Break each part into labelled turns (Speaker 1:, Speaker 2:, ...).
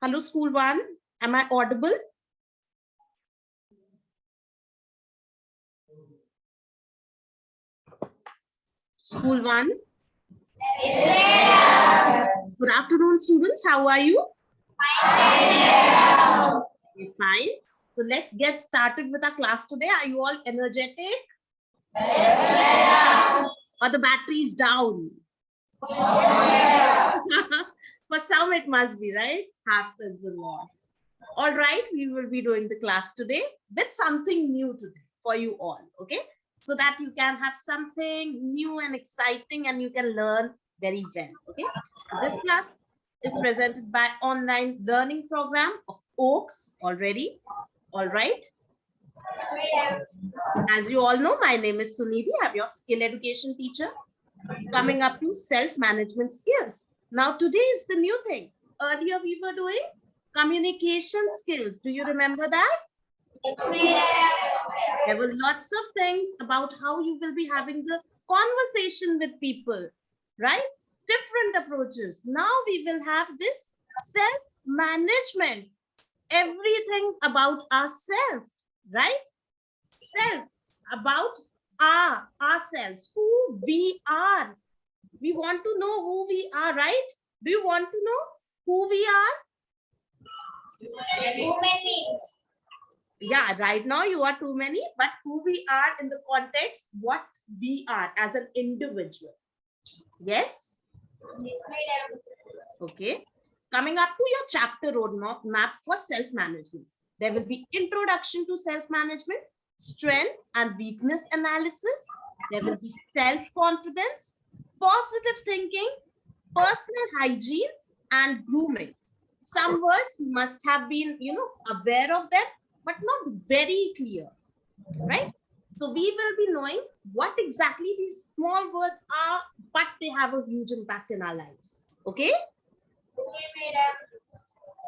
Speaker 1: Hello, school one. Am I audible? School one. Good afternoon, students. How are you? Fine. So let's get started with our class today. Are you all energetic? Or the battery is down? For some it must be, right? Happens a lot. All right, we will be doing the class today with something new today for you all, okay? So that you can have something new and exciting and you can learn very well, okay? So this class is presented by online learning program of Oaks already, all right? As you all know, my name is Sunidhi. I'm your skill education teacher. Coming up to self-management skills. Now today is the new thing. Earlier we were doing communication skills. Do you remember that? There were lots of things about how you will be having the conversation with people, right? Different approaches. Now we will have this self-management. Everything about ourselves, right? Self, about ourselves, who we are. We want to know who we are, right? Do you want to know who we are?
Speaker 2: Too many.
Speaker 1: Yeah, right now you are too many, but who we are in the context, what we are as an individual. Yes? Okay. Coming up to your chapter roadmap for self-management. There will be introduction to self-management, strength and weakness analysis. There will be self-confidence, positive thinking, personal hygiene, and grooming. Some words must have been, aware of them, but not very clear, right? So we will be knowing what exactly these small words are, but they have a huge impact in our lives. Okay?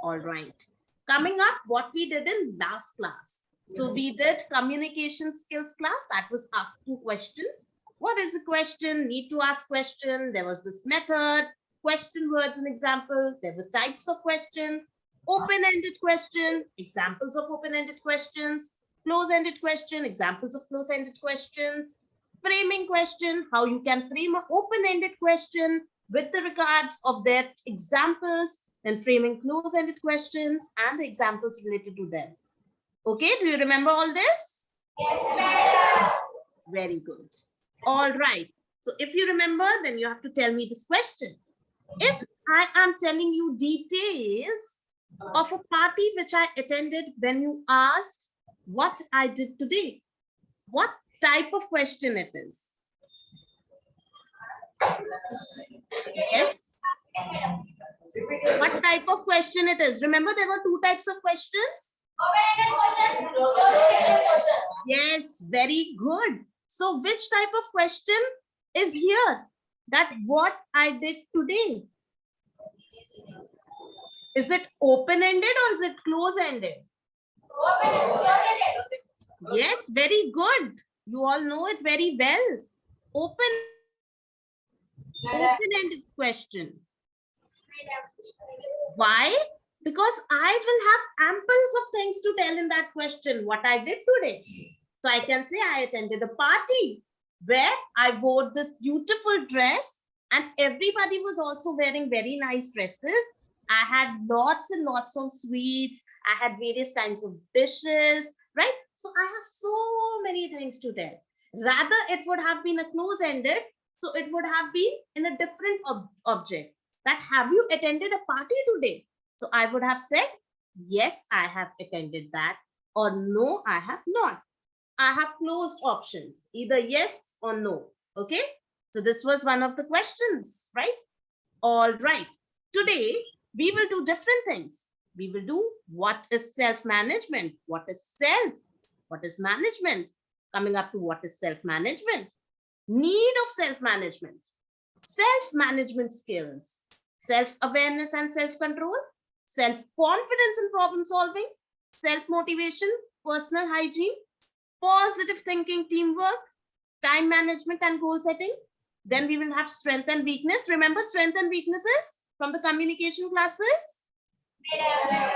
Speaker 1: All right. Coming up, what we did in last class. So we did communication skills class, that was asking questions. What is a question? Need to ask question. There was this method, question, words, and example. There were types of question, open-ended question, examples of open-ended questions, close-ended question, examples of close-ended questions, framing question, how you can frame an open-ended question with the regards of their examples, and framing close-ended questions and the examples related to them. Okay, do you remember all this?
Speaker 2: Yes, madam.
Speaker 1: Very good. All right. So if you remember, then you have to tell me this question. If I am telling you details of a party which I attended when you asked what I did today, what type of question it is? Yes. What type of question it is? Remember, there were two types of questions.
Speaker 2: Open-ended question, closed-ended question.
Speaker 1: Yes, very good. So which type of question is here? That what I did today? Is it open-ended or is it close-ended?
Speaker 2: Open-ended, closed-ended.
Speaker 1: Yes, very good. You all know it very well. Open-ended question. Why? Because I will have amples of things to tell in that question, what I did today. So I can say I attended a party where I wore this beautiful dress and everybody was also wearing very nice dresses. I had lots and lots of sweets. I had various kinds of dishes, right? So I have so many things to tell. Rather, it would have been a close-ended. So it would have been in a different object. That have you attended a party today? So I would have said, yes, I have attended that, or no, I have not. I have closed options, either yes or no. Okay. So this was one of the questions, right? All right. Today, we will do different things. We will do what is self-management? What is self? What is management? Coming up to what is self-management? Need of self-management. Self-management skills. Self-awareness and self-control. Self-confidence in problem solving. Self-motivation. Personal hygiene. Positive thinking, teamwork, time management and goal setting. Then we will have strength and weakness. Remember strength and weaknesses from the communication classes?
Speaker 2: Madam.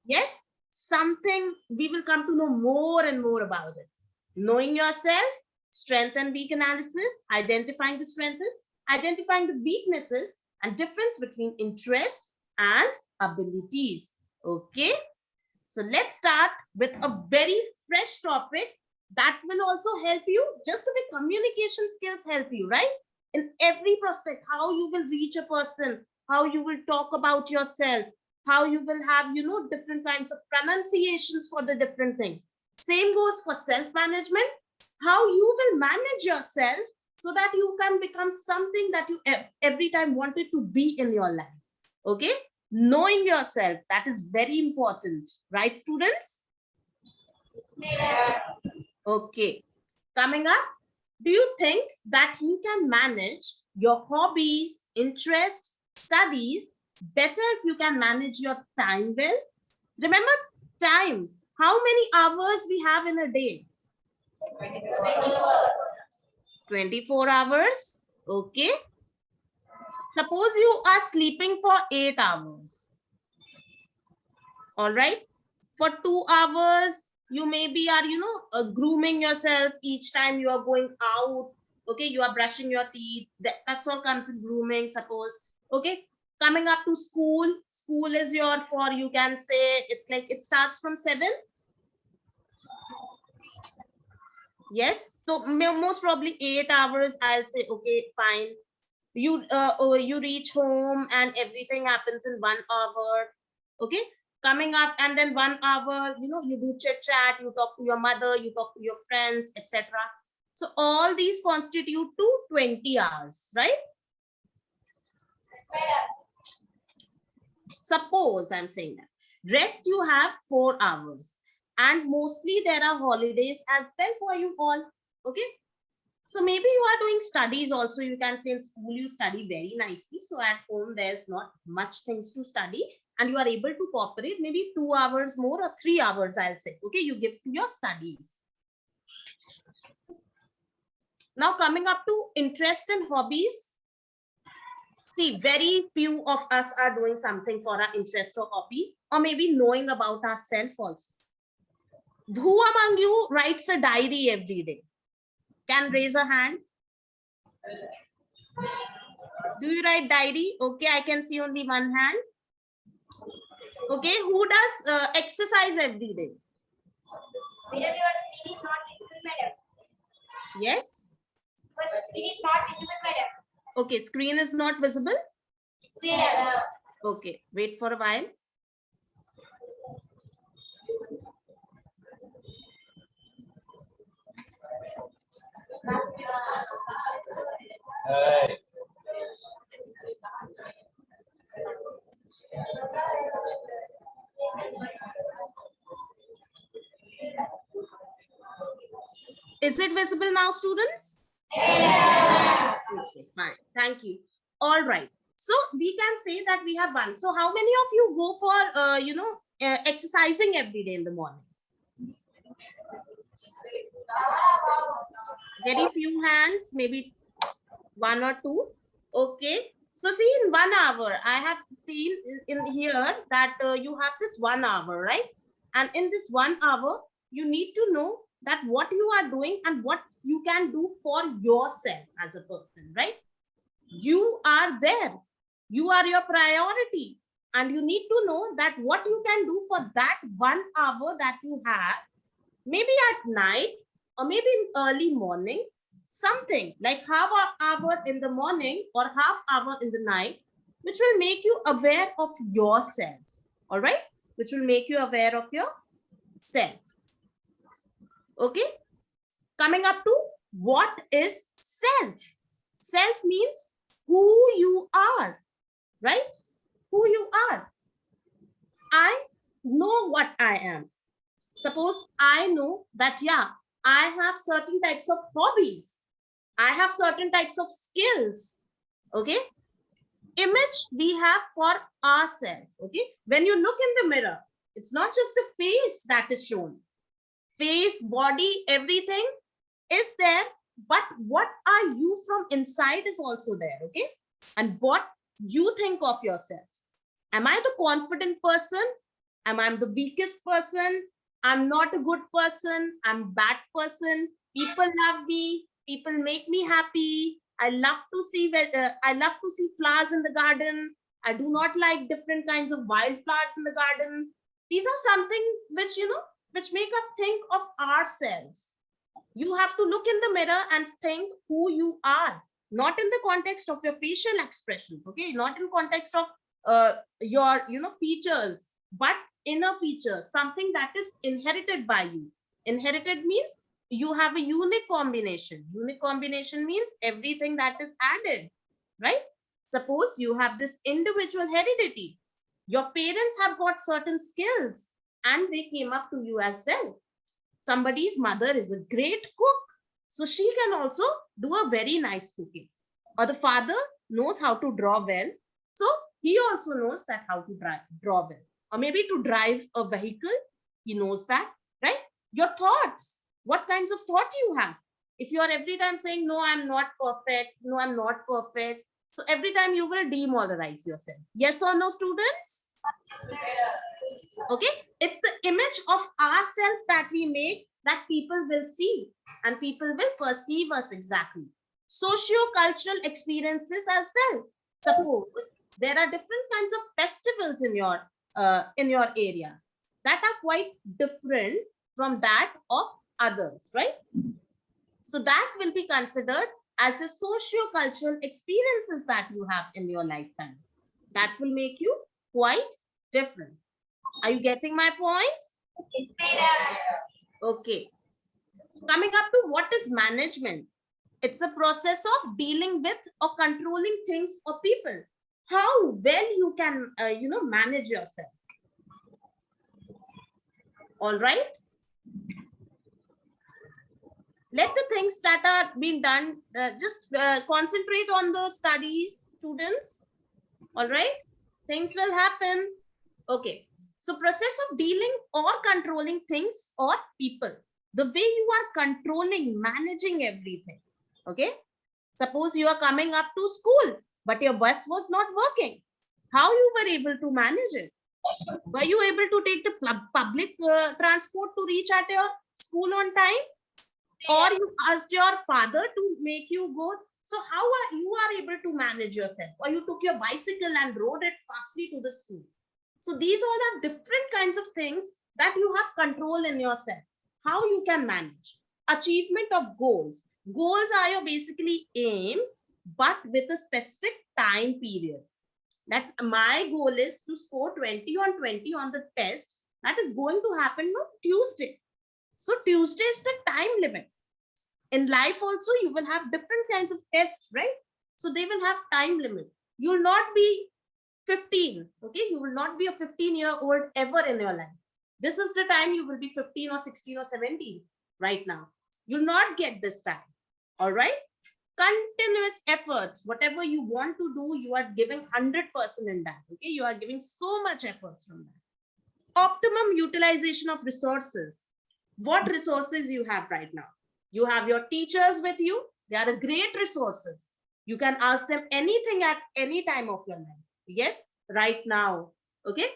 Speaker 1: Yes, something we will come to know more and more about it. Knowing yourself, strength and weak analysis, identifying the strengths, identifying the weaknesses, and difference between interest and abilities. Okay, so let's start with a very fresh topic that will also help you, just the way communication skills help you, right? In every prospect, how you will reach a person, how you will talk about yourself, how you will have, different kinds of pronunciations for the different thing. Same goes for self-management, how you will manage yourself so that you can become something that you every time wanted to be in your life. Okay, knowing yourself, that is very important, right, students?
Speaker 2: Madam.
Speaker 1: Okay, coming up, do you think that you can manage your hobbies, interest, studies better if you can manage your time well? Remember time, how many hours we have in a day? 24 hours. Okay, suppose you are sleeping for 8 hours. All right, for 2 hours you maybe are grooming yourself each time you are going out. Okay, you are brushing your teeth, that's all comes in grooming, suppose. Okay, coming up to school, school is your, for you can say, it's like it starts from 7. Yes, so most probably 8 hours, I'll say. Okay, fine, you reach home and everything happens in 1 hour. Okay, coming up, and then 1 hour, you do chit chat, you talk to your mother, you talk to your friends, etc. So all these constitute to 20 hours, right?
Speaker 2: Madam.
Speaker 1: Suppose I'm saying that rest you have 4 hours, and mostly there are holidays as well for you all. Okay, so maybe you are doing studies also. You can say in school you study very nicely. So at home there's not much things to study, and you are able to cooperate maybe 2 hours more or 3 hours, I'll say. Okay, you give to your studies. Now coming up to interest and hobbies. See, very few of us are doing something for our interest or hobby, or maybe knowing about ourselves also. Who among you writes a diary every day? Can raise a hand. Do you write diary? Okay, I can see only one hand. Okay, who does exercise every day?
Speaker 2: Madam, your screen is not visible, madam.
Speaker 1: Yes.
Speaker 2: Your screen is not visible, madam.
Speaker 1: Okay, screen is not visible.
Speaker 2: Madam.
Speaker 1: Okay, wait for a while. Is it visible now, students? Okay, fine. Thank you. All right. So we can say that we have one. So how many of you go for, exercising every day in the morning? Very few hands, maybe one or two. Okay. So see, in 1 hour, I have seen in here that you have this 1 hour, right? And in this 1 hour, you need to know that what you are doing and what you can do for yourself as a person, right? You are there. You are your priority. And you need to know that what you can do for that 1 hour that you have, maybe at night or maybe in early morning, something like half an hour in the morning or half hour in the night, which will make you aware of yourself. All right, which will make you aware of yourself. Okay, coming up to what is self. Self means who you are, right? Who you are. I know what I am. Suppose I know that, yeah, I have certain types of hobbies. I have certain types of skills. Okay. Image we have for ourselves. Okay. When you look in the mirror, it's not just the face that is shown. Face, body, everything is there. But what are you from inside is also there. Okay. And what you think of yourself. Am I the confident person? Am I the weakest person? I'm not a good person. I'm a bad person. People love me. People make me happy. I love to see flowers in the garden. I do not like different kinds of wildflowers in the garden. These are something which, which make us think of ourselves. You have to look in the mirror and think who you are, not in the context of your facial expressions, okay, not in context of your features, but inner features, something that is inherited by you. Inherited means you have a unique combination. Unique combination means everything that is added, right? Suppose you have this individual heredity. Your parents have got certain skills and they came up to you as well. Somebody's mother is a great cook, so she can also do a very nice cooking. Or the father knows how to draw well, so he also knows that how to draw well. Or maybe to drive a vehicle, he knows that, right? Your thoughts, what kinds of thought you have. If you are every time saying, no, I'm not perfect, no, I'm not perfect, so every time you will demoralize yourself. Yes or no, students? Okay, it's the image of ourselves that we make that people will see and people will perceive us exactly. Socio-cultural experiences as well. Suppose there are different kinds of festivals in your area that are quite different from that of others, right? So that will be considered as a socio-cultural experiences that you have in your lifetime. That will make you quite different. Are you getting my point? Okay. Coming up to what is management? It's a process of dealing with or controlling things or people. How well you can, manage yourself. All right. Let the things that are being done, just concentrate on the studies, students. All right. Things will happen. Okay. So process of dealing or controlling things or people. The way you are controlling, managing everything. Okay. Suppose you are coming up to school, but your bus was not working. How you were able to manage it? Were you able to take the public transport to reach at your school on time? Or you asked your father to make you go? So how are you able to manage yourself? Or you took your bicycle and rode it fastly to the school? So these all are different kinds of things that you have control in yourself. How you can manage. Achievement of goals. Goals are your basically aims, but with a specific time period. That my goal is to score 20 on 20 on the test. That is going to happen on Tuesday. So Tuesday is the time limit. In life also, you will have different kinds of tests, right? So they will have time limit. You will not be 15, okay? You will not be a 15-year-old ever in your life. This is the time you will be 15 or 16 or 17 right now. You'll not get this time, all right? Continuous efforts, whatever you want to do, you are giving 100% in that, okay? You are giving so much efforts from that. Optimum utilization of resources. What resources you have right now? You have your teachers with you. They are a great resources. You can ask them anything at any time of your life. Yes, right now. Okay.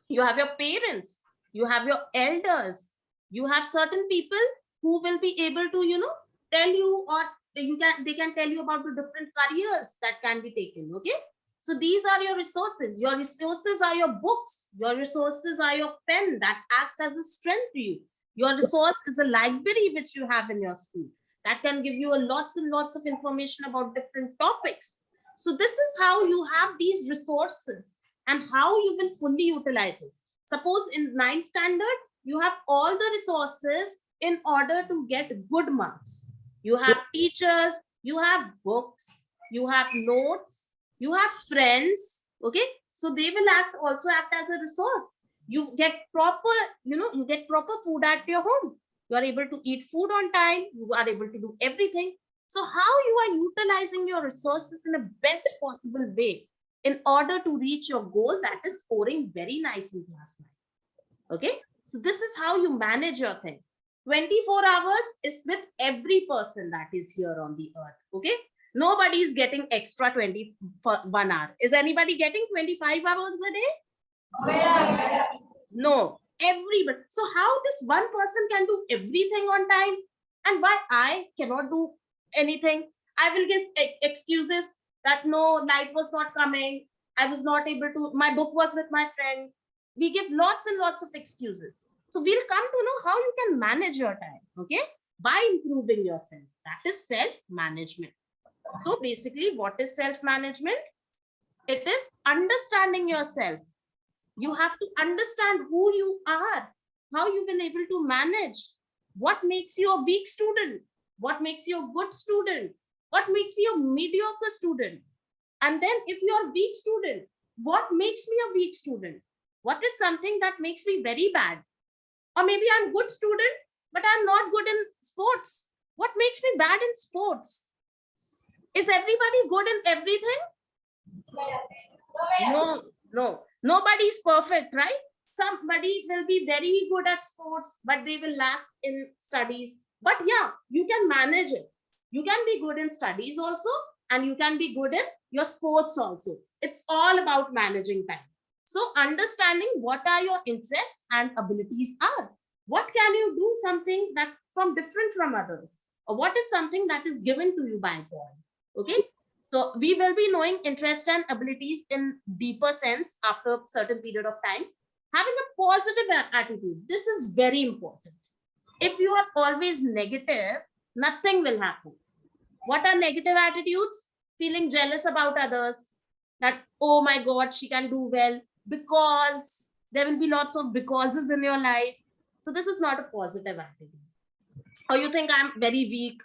Speaker 1: You have your parents. You have your elders. You have certain people who will be able to, tell you, or they can tell you about the different careers that can be taken. Okay. So these are your resources. Your resources are your books. Your resources are your pen that acts as a strength to you. Your resource is a library which you have in your school that can give you lots and lots of information about different topics. So this is how you have these resources and how you will fully utilize it. Suppose in 9th standard, you have all the resources in order to get good marks. You have teachers, you have books, you have notes, you have friends, okay? So they will also act as a resource. You get proper food at your home. You are able to eat food on time. You are able to do everything. So how you are utilizing your resources in the best possible way in order to reach your goal, that is scoring very nice in class 9. Okay. So this is how you manage your thing. 24 hours is with every person that is here on the earth. Okay. Nobody is getting extra 21 hour. Is anybody getting 25 hours a day?
Speaker 2: Madam.
Speaker 1: No, everybody. So how this one person can do everything on time, and why I cannot do anything? I will give excuses that no, light was not coming. I was not able to, my book was with my friend. We give lots and lots of excuses. So we'll come to know how you can manage your time, okay? By improving yourself. That is self-management. So basically, what is self-management? It is understanding yourself. You have to understand who you are, how you will able to manage, what makes you a weak student, what makes you a good student, what makes me a mediocre student. And then if you're a weak student, what makes me a weak student? What is something that makes me very bad? Or maybe I'm good student, but I'm not good in sports. What makes me bad in sports? Is everybody good in everything? No, no. Nobody is perfect, right? Somebody will be very good at sports, but they will lack in studies. But yeah, you can manage it. You can be good in studies also, and you can be good in your sports also. It's all about managing time. So understanding what are your interests and abilities are. What can you do something that from different from others? Or what is something that is given to you by God? Okay. So we will be knowing interest and abilities in deeper sense after a certain period of time. Having a positive attitude. This is very important. If you are always negative, nothing will happen. What are negative attitudes? Feeling jealous about others. That, oh my God, she can do well, because there will be lots of becauses in your life. So this is not a positive attitude. Or you think I'm very weak.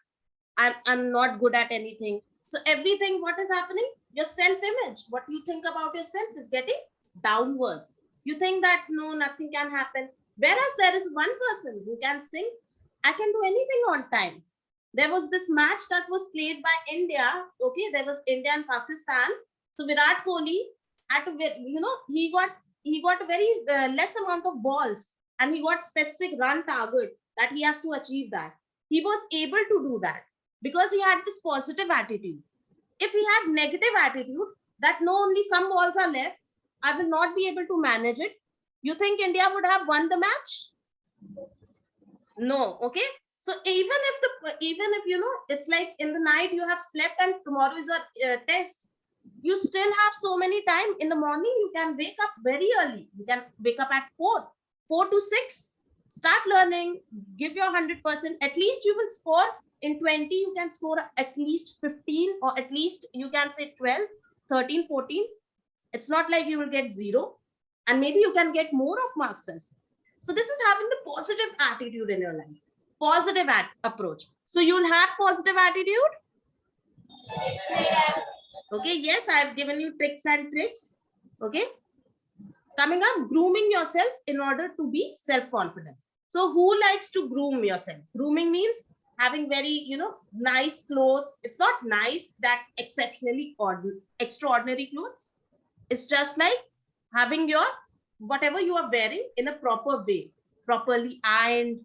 Speaker 1: I'm not good at anything. So everything, what is happening? Your self-image, what you think about yourself is getting downwards. You think that no, nothing can happen. Whereas there is one person who can sing, I can do anything on time. There was this match that was played by India. Okay, there was India and Pakistan. So Virat Kohli had to, he got a very less amount of balls, and he got specific run target that he has to achieve that. He was able to do that because he had this positive attitude. If he had negative attitude that no, only some balls are left, I will not be able to manage it, you think India would have won the match? No. Okay. So even if it's like in the night you have slept and tomorrow is a test, you still have so many time. In the morning you can wake up very early. You can wake up at 4 to 6, start learning, give your 100%. At least you will score in 20, you can score at least 15, or at least you can say 12, 13, 14. It's not like you will get 0, and maybe you can get more of marks as well. So this is having the positive attitude in your life, positive approach. So you'll have positive attitude.
Speaker 2: Yes, madam.
Speaker 1: Okay, yes, I have given you tricks and tricks. Okay, coming up, grooming yourself in order to be self-confident. So who likes to groom yourself? Grooming means having very, nice clothes. It's not nice that exceptionally extraordinary clothes. It's just like having your whatever you are wearing in a proper way, properly ironed,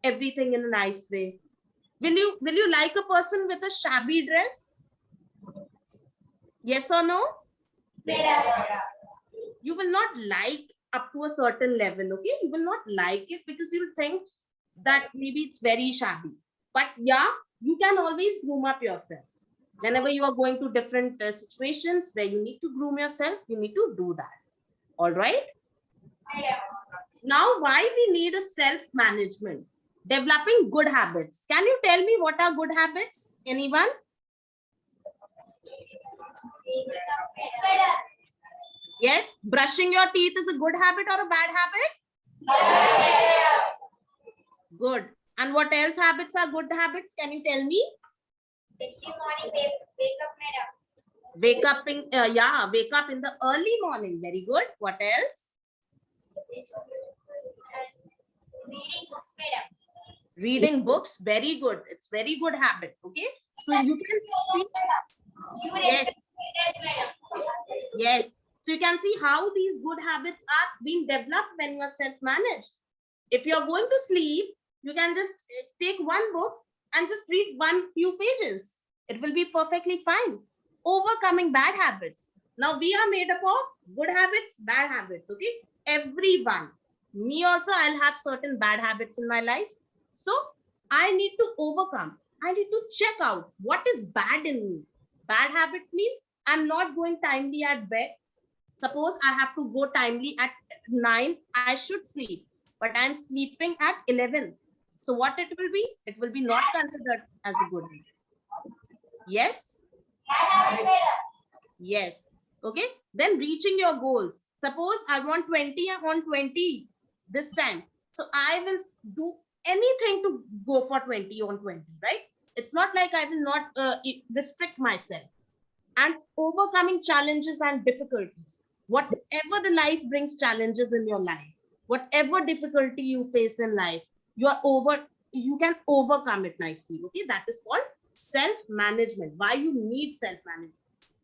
Speaker 1: everything in a nice way. Will you like a person with a shabby dress? Yes or no?
Speaker 2: Madam.
Speaker 1: You will not like up to a certain level. Okay, you will not like it because you'll think that maybe it's very shabby. But yeah, you can always groom up yourself. Whenever you are going to different situations where you need to groom yourself, you need to do that. All right.
Speaker 2: Madam.
Speaker 1: Now, why we need a self-management? Developing good habits. Can you tell me what are good habits? Anyone?
Speaker 2: Yes, madam.
Speaker 1: Yes, brushing your teeth is a good habit or a bad habit?
Speaker 2: Madam.
Speaker 1: Good. And what else habits are good habits? Can you tell me?
Speaker 2: Early morning wake up, madam.
Speaker 1: Wake up in the early morning. Very good. What else?
Speaker 2: And reading books, madam.
Speaker 1: Reading books. Very good. It's very good habit. Okay. So you can see.
Speaker 2: You
Speaker 1: Yes.
Speaker 2: madam.
Speaker 1: Yes. So you can see how these good habits are being developed when you are self-managed. If you're going to sleep, you can just take one book and just read one few pages. It will be perfectly fine. Overcoming bad habits. Now we are made up of good habits, bad habits. Okay, everyone. Me also, I'll have certain bad habits in my life. So I need to overcome. I need to check out what is bad in me. Bad habits means I'm not going timely at bed. Suppose I have to go timely at 9, I should sleep, but I'm sleeping at 11. So what it will be? It will be not considered as a good habit. Yes? Yes. Okay. Then reaching your goals. Suppose I want 20 on 20 this time. So I will do anything to go for 20 on 20, right? It's not like I will not restrict myself. And overcoming challenges and difficulties. Whatever the life brings challenges in your life, whatever difficulty you face in life, you can overcome it nicely. Okay. That is called self-management. Why you need self-management?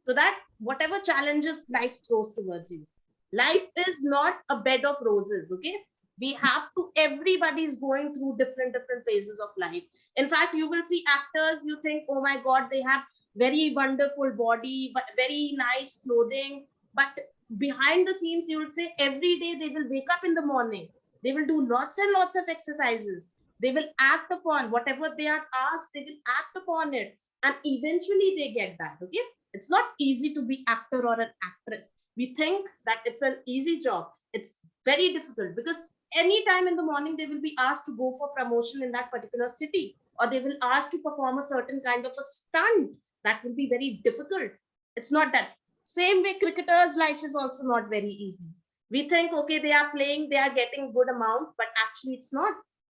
Speaker 1: So that whatever challenges life throws towards you, life is not a bed of roses. Okay, we have to, everybody is going through different phases of life. In fact, you will see actors, you think, oh my god, they have very wonderful body but very nice clothing, but behind the scenes you will say every day they will wake up in the morning, they will do lots and lots of exercises, they will act upon whatever they are asked, they will act upon it, and eventually they get that. Okay, it's not easy to be actor or an actress. We think that it's an easy job. It's very difficult, because anytime in the morning they will be asked to go for promotion in that particular city, or they will ask to perform a certain kind of a stunt that will be very difficult. It's not that. Same way, cricketers' life is also not very easy. We think, okay, they are playing, they are getting good amount, but actually it's not.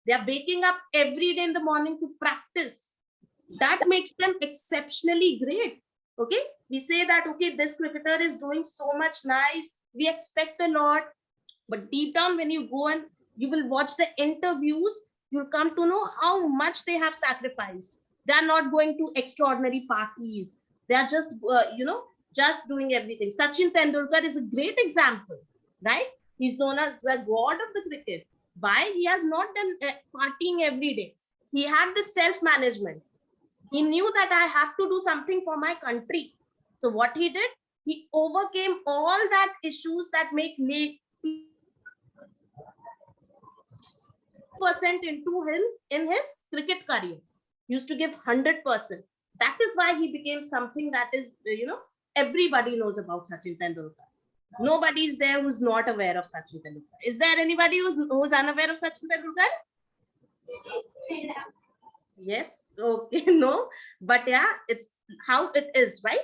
Speaker 1: They are waking up every day in the morning to practice. That makes them exceptionally great. Okay, we say that, okay, this cricketer is doing so much nice, we expect a lot, but deep down when you go and you will watch the interviews, you'll come to know how much they have sacrificed. They are not going to extraordinary parties, they are just just doing everything. Sachin Tendulkar is a great example, right? He's known as the god of the cricket. Why? He has not done partying every day. He had this self management. He knew that I have to do something for my country. So what he did, he overcame all that issues that make me percent into him in his cricket career. He used to give 100%. That is why he became something that is, everybody knows about Sachin Tendulkar. Nobody is there who's not aware of Sachin Tendulkar. Is there anybody who's unaware of Sachin Tendulkar? Yes. Okay. No. But yeah, it's how it is, right?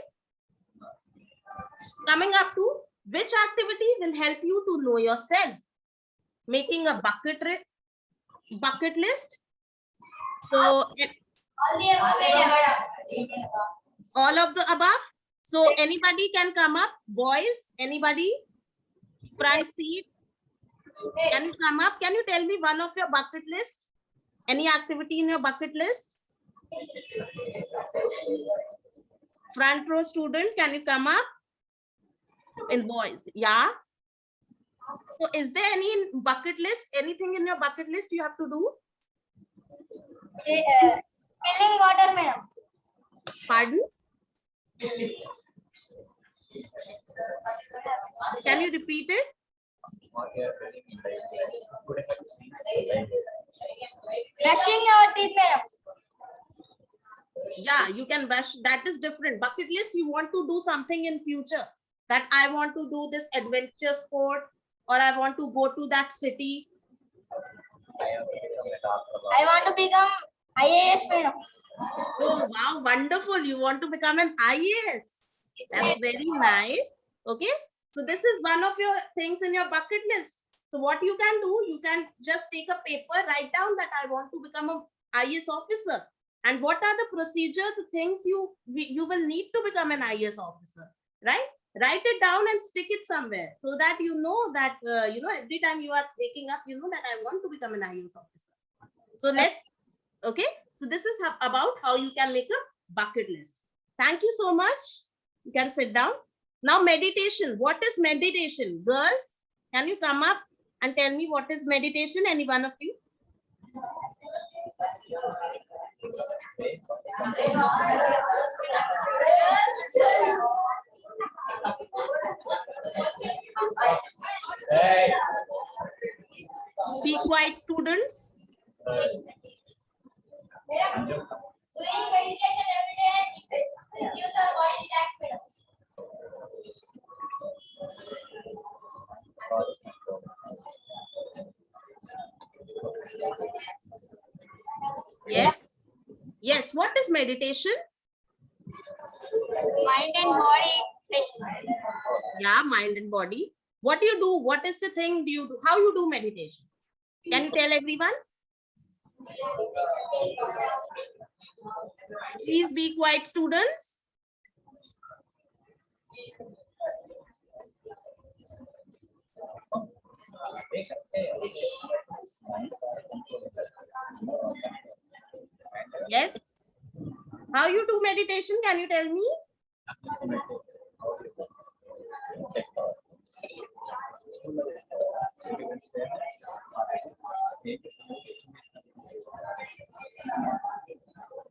Speaker 1: Coming up to, which activity will help you to know yourself? Making a bucket list. So all of the above. So anybody can come up. Boys, anybody? Front seat. Can you come up? Can you tell me one of your bucket list? Any activity in your bucket list? Front row student, can you come up? In boys, yeah. So is there any bucket list? Anything in your bucket list you have to do?
Speaker 2: Filling water, madam.
Speaker 1: Pardon? Can you repeat it?
Speaker 2: Brushing your teeth, madam.
Speaker 1: Yeah, you can brush. That is different. Bucket list, you want to do something in future. That I want to do this adventure sport, or I want to go to that city.
Speaker 2: I want to become IAS, madam.
Speaker 1: Oh, wow, wonderful. You want to become an IAS. That's very nice. Okay. So this is one of your things in your bucket list. So what you can do, you can just take a paper, write down that I want to become an IAS officer. And what are the procedures, the things you will need to become an IAS officer, right? Write it down and stick it somewhere so that you know that, every time you are waking up, you know that I want to become an IAS officer. So let's, okay. So this is about how you can make a bucket list. Thank you so much. You can sit down. Now meditation. What is meditation? Girls, can you come up and tell me what is meditation? Any one of you? Be quiet, students.
Speaker 2: Doing meditation every day gives our body relaxed.
Speaker 1: Yes. Yes. What is meditation?
Speaker 2: Mind and body fresh.
Speaker 1: Yeah, mind and body. What do you do? What is the thing do you do? How you do meditation? Can you tell everyone? Please be quiet, students. Yes. How you do meditation? Can you tell me?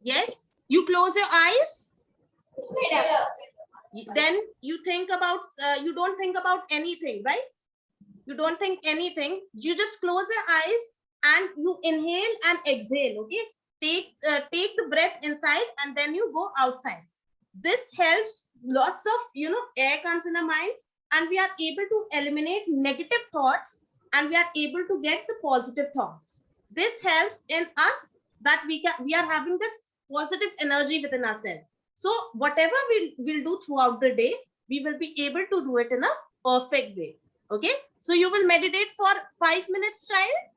Speaker 1: Yes. You close your eyes. Then you think about, you don't think about anything, right? You don't think anything. You just close your eyes and you inhale and exhale. Okay. Take the breath inside and then you go outside. This helps. Lots of air comes in our mind and we are able to eliminate negative thoughts and we are able to get the positive thoughts. This helps in us that we are having this positive energy within ourselves. So whatever we will do throughout the day, we will be able to do it in a perfect way. Okay. So you will meditate for 5 minutes, child?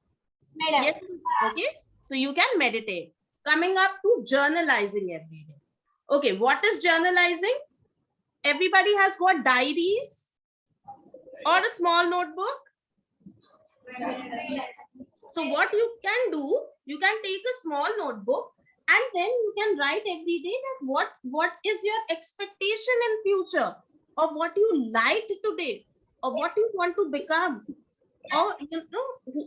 Speaker 2: Madam.
Speaker 1: Yes. Okay. So you can meditate. Coming up to journalizing every day. Okay. What is journalizing? Everybody has got diaries or a small notebook. So what you can do, you can take a small notebook and then you can write every day that what is your expectation in future, or what you liked today, or what you want to become, or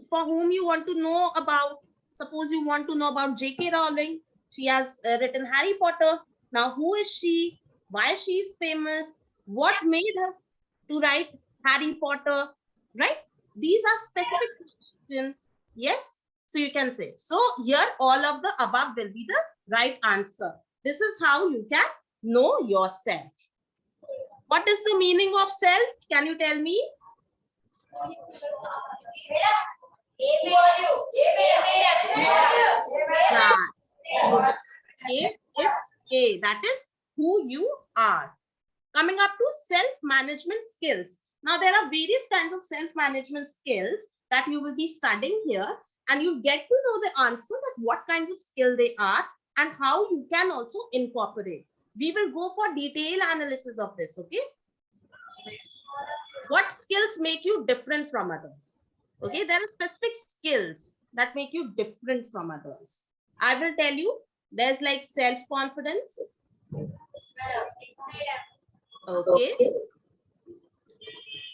Speaker 1: for whom you want to know about. Suppose you want to know about J.K. Rowling. She has written Harry Potter. Now who is she? Why she is famous? What made her to write Harry Potter? Right? These are specific questions. Yes. So you can say. So here all of the above will be the right answer. This is how you can know yourself. What is the meaning of self? Can you tell me? Yeah. Okay, it's A. That is who you are. Coming up to self-management skills. Now, there are various kinds of self-management skills that you will be studying here, and you get to know the answer that what kinds of skill they are and how you can also incorporate. We will go for detailed analysis of this, okay? What skills make you different from others? Okay, there are specific skills that make you different from others. I will tell you, there's like self-confidence. Okay.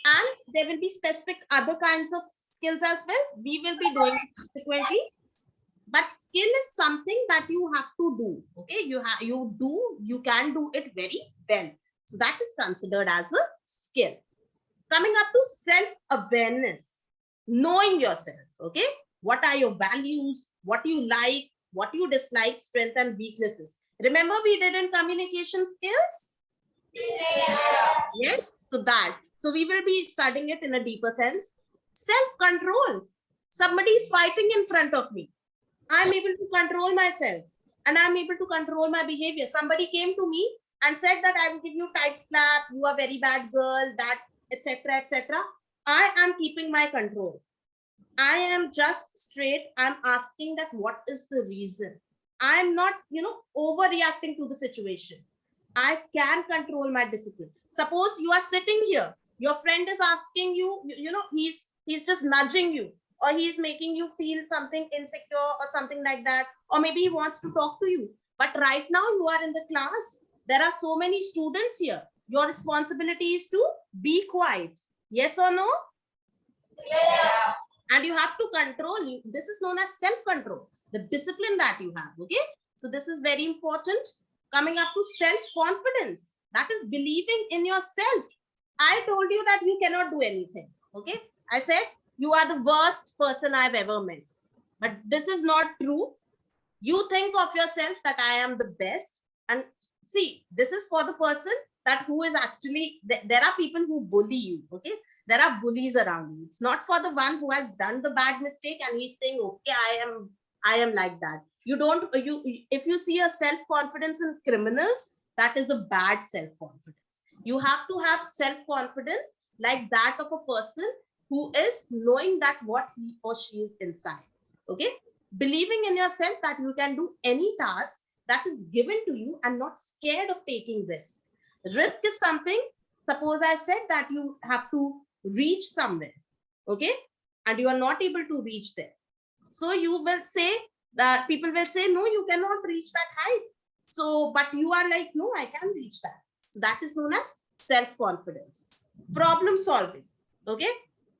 Speaker 1: And there will be specific other kinds of skills as well. We will be doing subsequently. But skill is something that you have to do. Okay, you can do it very well. So that is considered as a skill. Coming up to self-awareness, knowing yourself. Okay, what are your values, what you like, what you dislike, strengths and weaknesses. Remember we did in communication skills? Yes, so that. So we will be studying it in a deeper sense. Self-control. Somebody is fighting in front of me. I'm able to control myself and I'm able to control my behavior. Somebody came to me and said that I will give you tight slap, you are very bad girl, that, etc., etc. I am keeping my control. I am just straight. I'm asking that what is the reason. I'm not, overreacting to the situation. I can control my discipline. Suppose you are sitting here, your friend is asking you, he's just nudging you, or he's making you feel something insecure or something like that, or maybe he wants to talk to you. But right now you are in the class. There are so many students here. Your responsibility is to be quiet. Yes or no?
Speaker 2: Yeah.
Speaker 1: And you have to control you. This is known as self-control, the discipline that you have. Okay. So this is very important. Coming up to self-confidence, that is believing in yourself. I told you that you cannot do anything. Okay. I said you are the worst person I've ever met. But this is not true. You think of yourself that I am the best. And see, this is for the person that who is actually, there are people who bully you. Okay. There are bullies around you. It's not for the one who has done the bad mistake and he's saying, okay, I am like that. You don't, if you see a self-confidence in criminals, that is a bad self-confidence. You have to have self-confidence like that of a person who is knowing that what he or she is inside. Okay. Believing in yourself that you can do any task that is given to you and not scared of taking risk. Risk is something, suppose I said that you have to reach somewhere, okay, and you are not able to reach there. So you will say that people will say, no, you cannot reach that height. So, but you are like, no, I can reach that. So that is known as self-confidence. Problem solving, okay,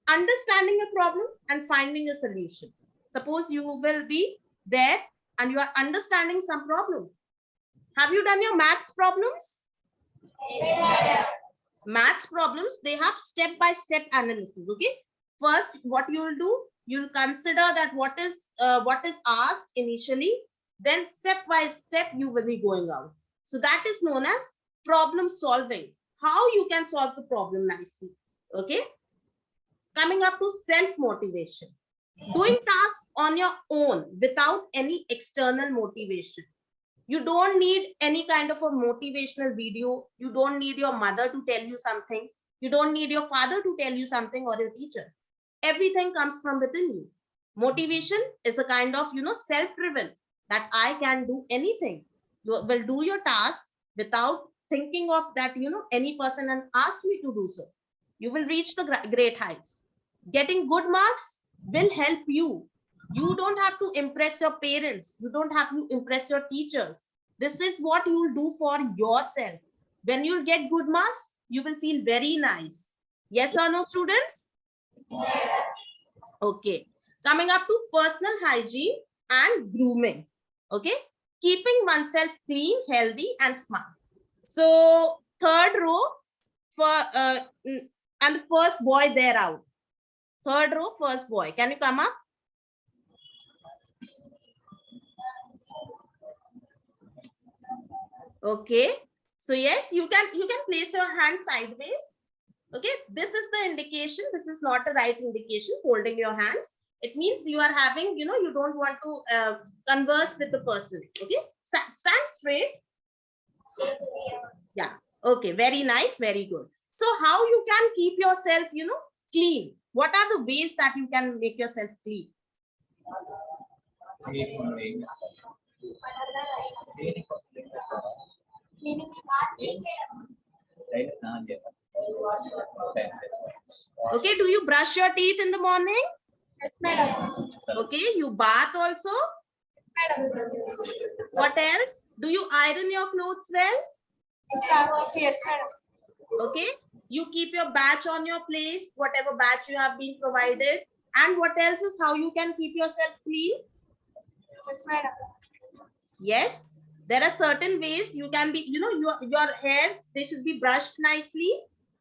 Speaker 1: understanding a problem and finding a solution. Suppose you will be there and you are understanding some problem. Have you done your maths problems?
Speaker 2: Yes.
Speaker 1: Maths problems, they have step-by-step analysis. Okay. First, what you will do, you'll consider that what is asked initially, then step by step you will be going out. So that is known as problem solving. How you can solve the problem nicely. Okay. Coming up to self-motivation. Doing tasks on your own without any external motivation. You don't need any kind of a motivational video. You don't need your mother to tell you something. You don't need your father to tell you something or your teacher. Everything comes from within you. Motivation is a kind of, self-driven, that I can do anything. You will do your task without thinking of that, any person and ask me to do so. You will reach the great heights. Getting good marks will help you. You don't have to impress your parents. You don't have to impress your teachers. This is what you will do for yourself. When you get good marks, you will feel very nice. Yes or no, students? Okay. Coming up to personal hygiene and grooming. Okay. Keeping oneself clean, healthy, and smart. So, third row for and the first boy there out. Third row, first boy. Can you come up? Okay. So yes, you can place your hand sideways. Okay. This is the indication. This is not a right indication. Folding your hands. It means you are having, you don't want to converse with the person. Okay. Stand straight. Yeah. Okay. Very nice. Very good. So how you can keep yourself, clean? What are the ways that you can make yourself clean? Okay, do you brush your teeth in the morning?
Speaker 2: Yes, madam.
Speaker 1: Okay, you bath also?
Speaker 2: Madam.
Speaker 1: What else? Do you iron your clothes well?
Speaker 2: Yes, madam.
Speaker 1: Okay, you keep your badge on your place, whatever badge you have been provided. And what else is how you can keep yourself clean?
Speaker 2: Yes, madam.
Speaker 1: Yes, there are certain ways you can be, your hair, they should be brushed nicely.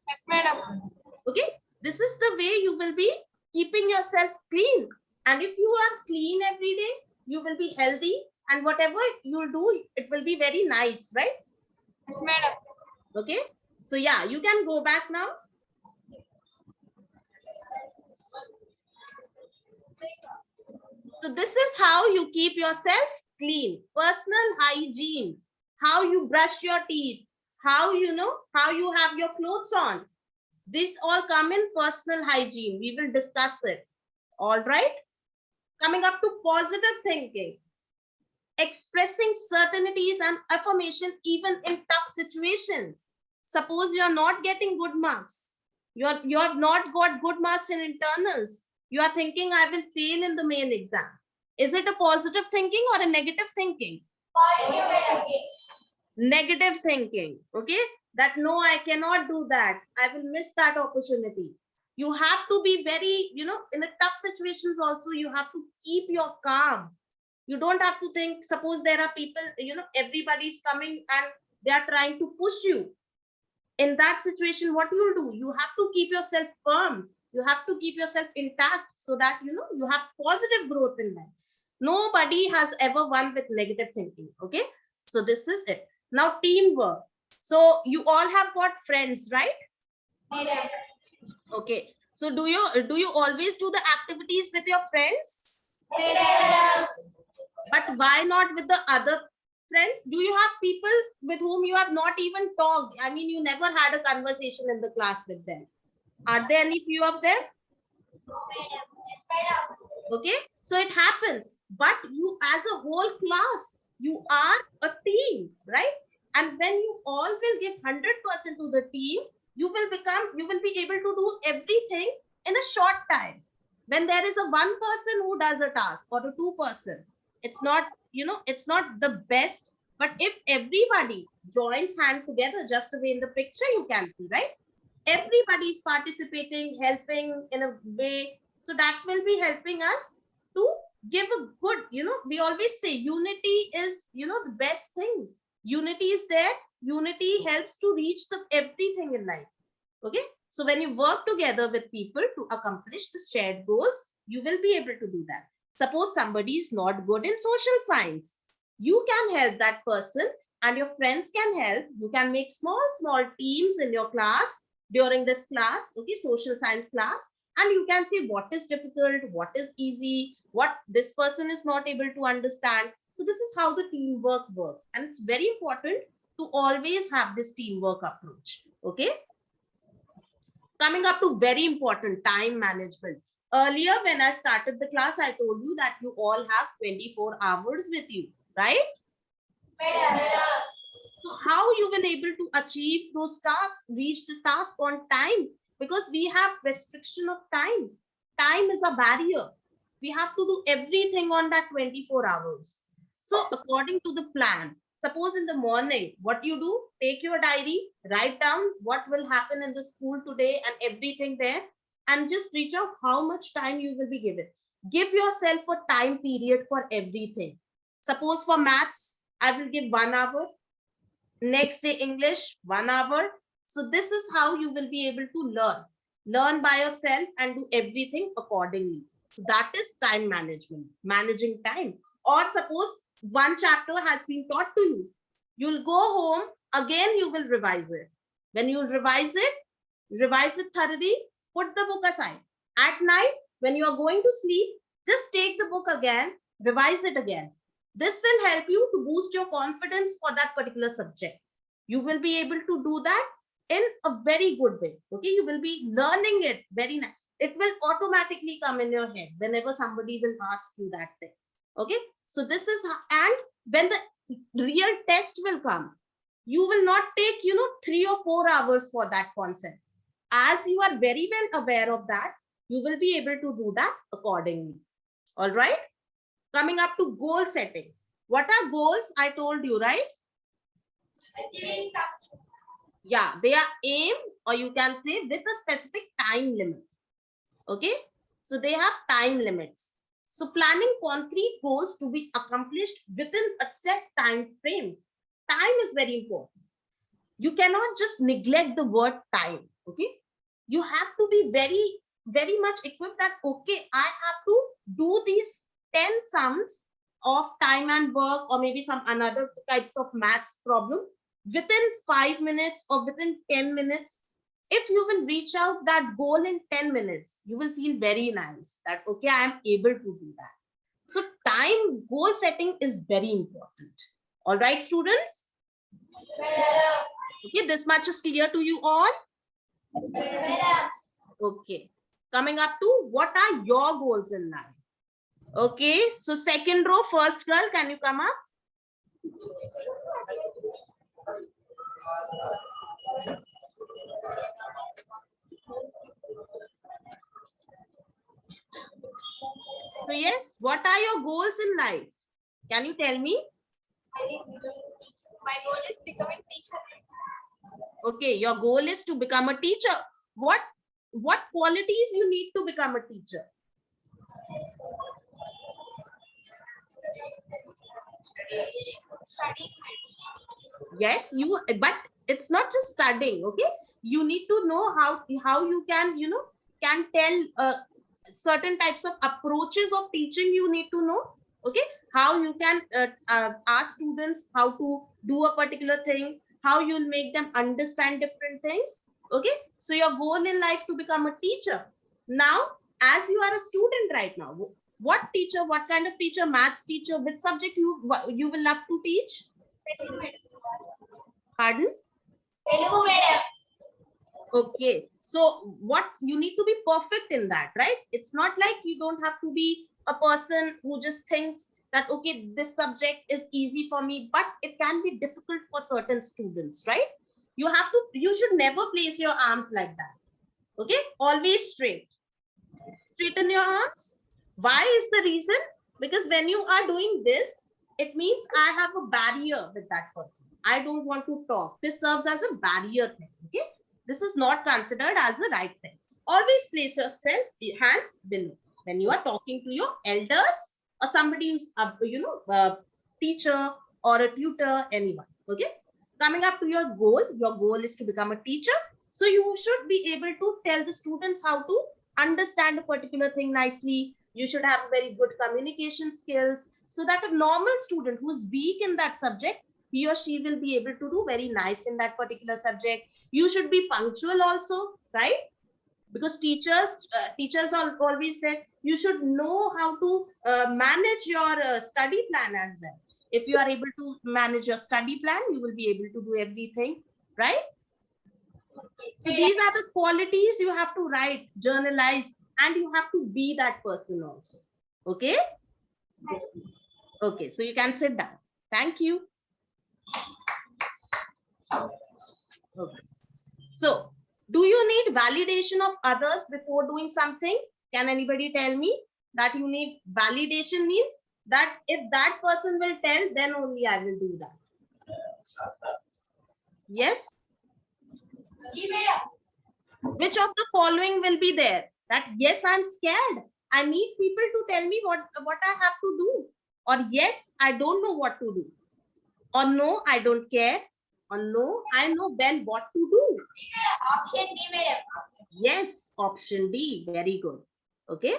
Speaker 2: Yes, madam.
Speaker 1: Okay, this is the way you will be keeping yourself clean. And if you are clean every day, you will be healthy, and whatever you do, it will be very nice, right?
Speaker 2: Yes, madam.
Speaker 1: Okay, so yeah, you can go back now. So this is how you keep yourself clean. Personal hygiene, how you brush your teeth, how how you have your clothes on. This all come in personal hygiene. We will discuss it. All right. Coming up to positive thinking. Expressing certainties and affirmation even in tough situations. Suppose you are not getting good marks. You have not got good marks in internals. You are thinking, I will fail in the main exam. Is it a positive thinking or a negative thinking? Negative thinking. Okay. That no, I cannot do that. I will miss that opportunity. You have to be very, in a tough situations also, you have to keep your calm. You don't have to think, suppose there are people, everybody's coming and they are trying to push you. In that situation, what you'll do? You have to keep yourself firm. You have to keep yourself intact so that, you have positive growth in life. Nobody has ever won with negative thinking. Okay. So this is it. Now, teamwork. So you all have got friends, right?
Speaker 2: Madam.
Speaker 1: Okay. So do you always do the activities with your friends?
Speaker 2: Madam.
Speaker 1: But why not with the other friends? Do you have people with whom you have not even talked? I mean, you never had a conversation in the class with them. Are there any few of them?
Speaker 2: Madam. Yes, madam.
Speaker 1: Okay, so it happens. But you as a whole class, you are a team, right? And when you all will give 100% to the team, you will be able to do everything in a short time. When there is a one person who does a task or a two person, it's not, it's not the best. But if everybody joins hand together, just the way in the picture you can see, right? Everybody is participating, helping in a way. So that will be helping us to give a good, we always say unity is, the best thing. Unity is there. Unity helps to reach the everything in life. Okay. So when you work together with people to accomplish the shared goals, you will be able to do that. Suppose somebody is not good in social science, you can help that person and your friends can help. You can make small teams in your class during this class, okay, social science class, and you can see what is difficult, what is easy, what this person is not able to understand. So this is how the teamwork works, and it's very important to always have this teamwork approach. Okay. Coming up to very important, time management. Earlier when I started the class, I told you that you all have 24 hours with you, right?
Speaker 2: Madam.
Speaker 1: So how you will able to achieve those tasks, reach the task on time? Because we have restriction of time. Time is a barrier. We have to do everything on that 24 hours. So according to the plan, suppose in the morning, what you do, take your diary, write down what will happen in the school today and everything there, and just reach out how much time you will be given. Give yourself a time period for everything. Suppose for maths, I will give 1 hour. Next day, English, 1 hour. So this is how you will be able to learn by yourself and do everything accordingly. So that is time management, managing time. Or suppose one chapter has been taught to you, you'll go home, again you will revise it. When you revise it thoroughly, put the book aside. At night, when you are going to sleep, just take the book again, revise it again. This will help you to boost your confidence for that particular subject. You will be able to do that in a very good way. Okay, you will be learning it very nice. It will automatically come in your head whenever somebody will ask you that thing. Okay, so this is how, and when the real test will come, you will not take 3 or 4 hours for that concept. As you are very well aware of that, you will be able to do that accordingly. All right. Coming up to goal setting. What are goals? I told you, right?
Speaker 2: Achieving something.
Speaker 1: Yeah, they are aim, or you can say with a specific time limit. Okay, so they have time limits. So planning concrete goals to be accomplished within a set time frame. Time is very important. You cannot just neglect the word time. Okay, you have to be very much equipped that, okay, I have to do these 10 sums of time and work, or maybe some another types of maths problem within 5 minutes or within 10 minutes. If you will reach out that goal in 10 minutes, you will feel very nice that, okay, I am able to do that. So time goal setting is very important. All right, students.
Speaker 2: Madam.
Speaker 1: Okay, this much is clear to you all.
Speaker 2: Madam.
Speaker 1: Okay, coming up to what are your goals in life? Okay, so second row, first girl, can you come up? So yes, what are your goals in life? Can you tell me?
Speaker 2: My goal is becoming teacher.
Speaker 1: Okay, your goal is to become a teacher. What qualities you need to become a teacher?
Speaker 2: Studying.
Speaker 1: Yes, but it's not just studying. Okay, you need to know how you can, can tell certain types of approaches of teaching. You need to know. Okay, how you can ask students how to do a particular thing, how you'll make them understand different things. Okay, so your goal in life to become a teacher. Now, as you are a student right now, what teacher, what kind of teacher, maths teacher, which subject you will love to teach? Pardon?
Speaker 2: Telugu medium.
Speaker 1: Okay, so what you need to be perfect in that, right? It's not like you don't have to be a person who just thinks that okay, this subject is easy for me, but it can be difficult for certain students, right? You should never place your arms like that. Okay, always straighten your arms. Why is the reason? Because when you are doing this, it means I have a barrier with that person. I don't want to talk. This serves as a barrier thing. Okay, this is not considered as a right thing. Always place yourself hands below when you are talking to your elders or somebody who's a teacher or a tutor, anyone. Okay, coming up to your goal is to become a teacher. So you should be able to tell the students how to understand a particular thing nicely. You should have very good communication skills, so that a normal student who's weak in that subject, he or she will be able to do very nice in that particular subject. You should be punctual also, right? Because teachers are always there. You should know how to manage your study plan as well. If you are able to manage your study plan, you will be able to do everything, right? So these are the qualities you have to write, journalize, and you have to be that person also. Okay? Okay, so you can sit down. Thank you. Okay. So, do you need validation of others before doing something? Can anybody tell me that you need validation means that if that person will tell, then only I will do that. Yes? Which of the following will be there? That yes, I'm scared. I need people to tell me what I have to do. Or yes, I don't know what to do. Or no, I don't care. Or no, I know well what to do.
Speaker 2: Option D, madam.
Speaker 1: Yes, option D. Very good. Okay.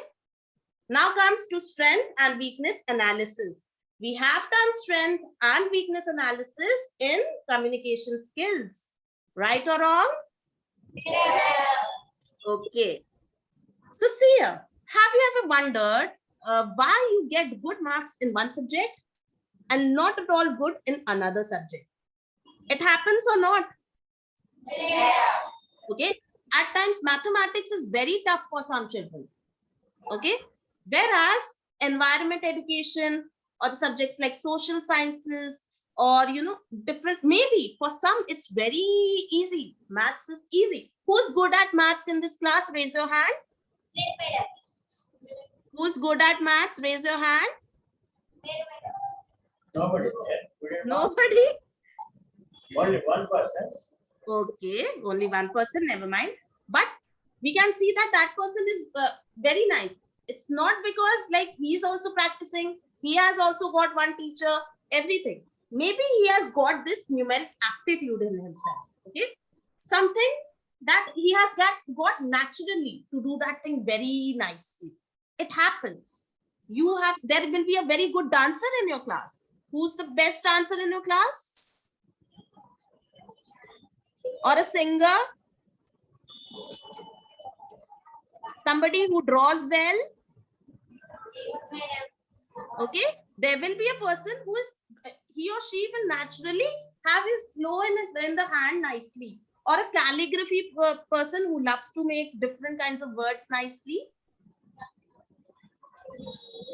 Speaker 1: Now comes to strength and weakness analysis. We have done strength and weakness analysis in communication skills. Right or wrong? Okay. So see here, have you ever wondered why you get good marks in one subject and not at all good in another subject? It happens or not? Okay. At times, mathematics is very tough for some children. Okay. Whereas environment education or the subjects like social sciences or, different, maybe for some it's very easy. Maths is easy. Who's good at maths in this class? Raise your hand. Who's good at maths? Raise your hand.
Speaker 3: Nobody.
Speaker 1: Nobody?
Speaker 3: Only one person.
Speaker 1: Okay, only one person, never mind. But we can see that that person is very nice. It's not because like he's also practicing, he has also got one teacher, everything. Maybe he has got this numeric aptitude in himself. Okay, something that he has got naturally to do that thing very nicely. It happens. There will be a very good dancer in your class. Who's the best dancer in your class? Or a singer? Somebody who draws well? Okay, there will be a person who is, he or she will naturally have his flow in the hand nicely. Or a calligraphy person who loves to make different kinds of words nicely.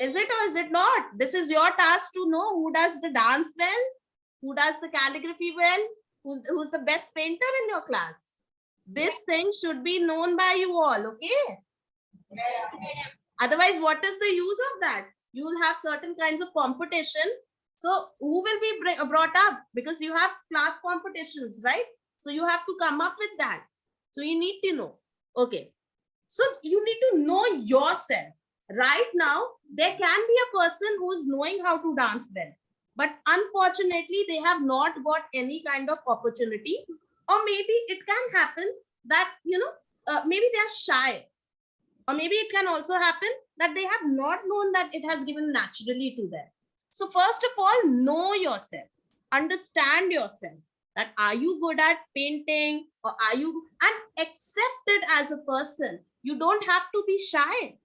Speaker 1: Is it or is it not? This is your task to know who does the dance well, who does the calligraphy well, who's the best painter in your class. This thing should be known by you all, okay? Otherwise, what is the use of that? You will have certain kinds of competition. So who will be brought up? Because you have class competitions, right? So you have to come up with that. So you need to know. Okay. So you need to know yourself. Right now, there can be a person who is knowing how to dance well, but unfortunately, they have not got any kind of opportunity. Or maybe it can happen that, maybe they are shy. Or maybe it can also happen that they have not known that it has given naturally to them. So first of all, know yourself, understand yourself, that are you good at painting, or are you, and accept it as a person. You don't have to be shy,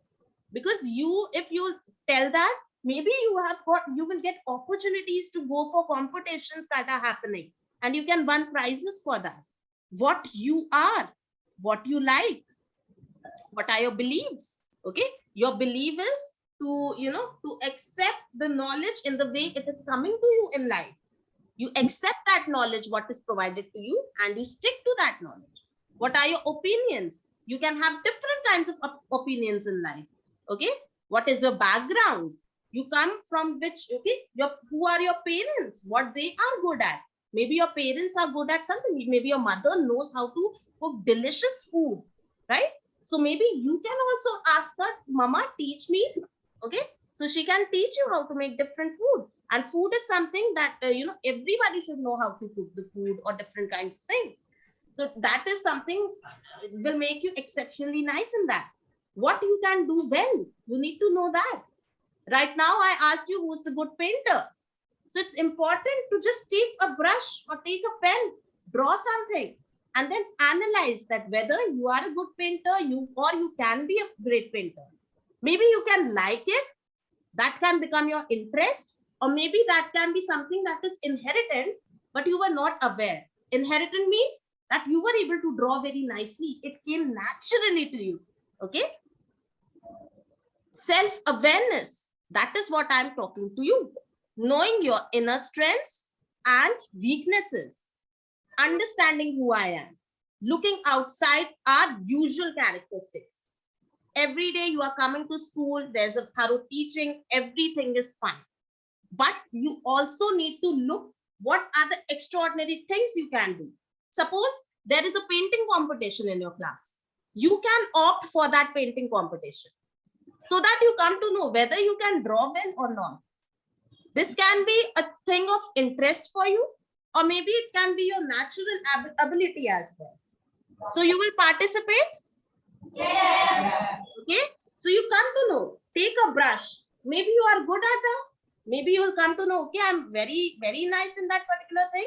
Speaker 1: because if you tell that, maybe you will get opportunities to go for competitions that are happening, and you can win prizes for that. What you are, what you like, what are your beliefs. Okay, your belief is to accept the knowledge in the way it is coming to you in life. You accept that knowledge what is provided to you, and you stick to that knowledge. What are your opinions? You can have different kinds of opinions in life. Okay, what is your background? You come from which, okay, who are your parents, what they are good at? Maybe your parents are good at something, maybe your mother knows how to cook delicious food, right? So maybe you can also ask her, mama, teach me. Okay, so she can teach you how to make different food. And food is something that everybody should know how to cook the food or different kinds of things. So that is something will make you exceptionally nice in that. What you can do well, you need to know that. Right now I asked you who's the good painter. So it's important to just take a brush or take a pen, draw something, and then analyze that whether you are a good painter, you can be a great painter. Maybe you can like it, that can become your interest, or maybe that can be something that is inherited, but you were not aware. Inherited means that you were able to draw very nicely. It came naturally to you. Okay. Self-awareness. That is what I'm talking to you. Knowing your inner strengths and weaknesses. Understanding who I am. Looking outside our usual characteristics. Every day you are coming to school, there's a thorough teaching, everything is fine. But you also need to look what are the extraordinary things you can do. Suppose there is a painting competition in your class. You can opt for that painting competition, so that you come to know whether you can draw well or not. This can be a thing of interest for you, or maybe it can be your natural ability as well. So you will participate. Okay, so you come to know, take a brush, maybe you are good at it, maybe you will come to know, okay, I'm very nice in that particular thing.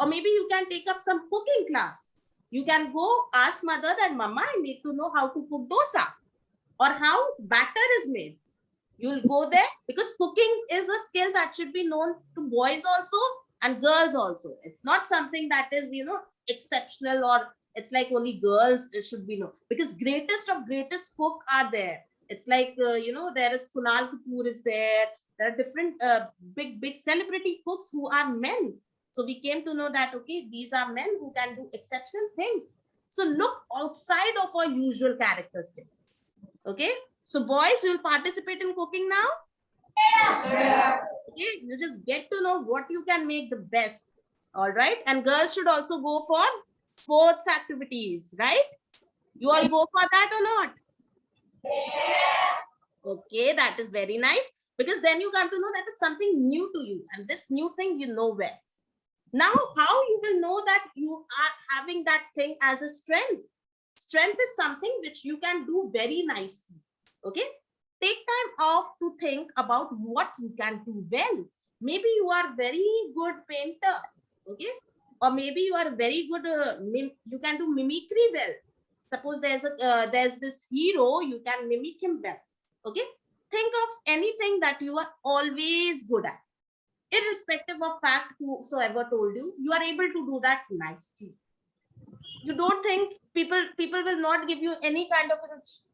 Speaker 1: Or maybe you can take up some cooking class. You can go ask mother that, mama, I need to know how to cook dosa, or how batter is made. You'll go there, because cooking is a skill that should be known to boys also and girls also. It's not something that is exceptional, or it's like only girls should be known, because greatest of greatest cook are there. It's like there is Kunal Kapoor is there are different big celebrity cooks who are men. So we came to know that, okay, these are men who can do exceptional things. So look outside of our usual characteristics. Okay, so boys, you will participate in cooking now. Okay, you just get to know what you can make the best. All right, and girls should also go for sports activities, right? You all go for that or not? Okay, that is very nice, because then you come to know that is something new to you, and this new thing you know well. Now, how you will know that you are having that thing as a strength? Strength is something which you can do very nicely. Okay, take time off to think about what you can do well. Maybe you are very good painter. Okay, or maybe you are very good you can do mimicry well. Suppose there's this hero, you can mimic him well. Okay, think of anything that you are always good at, irrespective of fact whosoever told you, you are able to do that nicely. You don't think people will not give you any kind of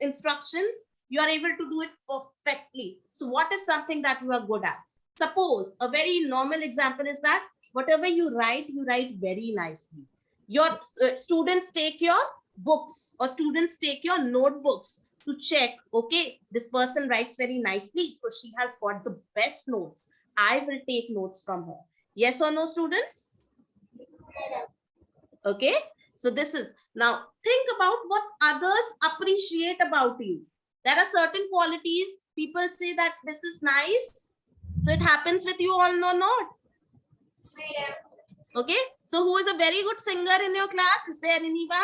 Speaker 1: instructions. You are able to do it perfectly. So what is something that you are good at? Suppose a very normal example is that whatever you write very nicely. Your students take your books, or students take your notebooks to check, okay, this person writes very nicely, so she has got the best notes, I will take notes from her. Yes or no, students? Okay, so this is, now think about what others appreciate about you. There are certain qualities people say that this is nice. So it happens with you all, no, not.
Speaker 2: Madam.
Speaker 1: Okay. So who is a very good singer in your class? Is there anyone?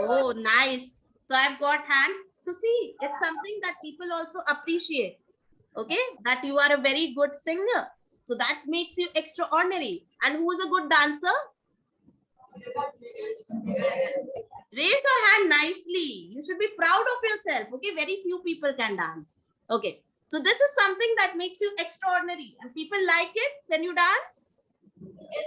Speaker 1: Oh, nice. So I've got hands. So see, it's something that people also appreciate. Okay, that you are a very good singer. So that makes you extraordinary. And who is a good dancer? Raise your hand nicely. You should be proud of yourself. Okay, very few people can dance. Okay, so this is something that makes you extraordinary. And people like it when you dance?
Speaker 2: Yes,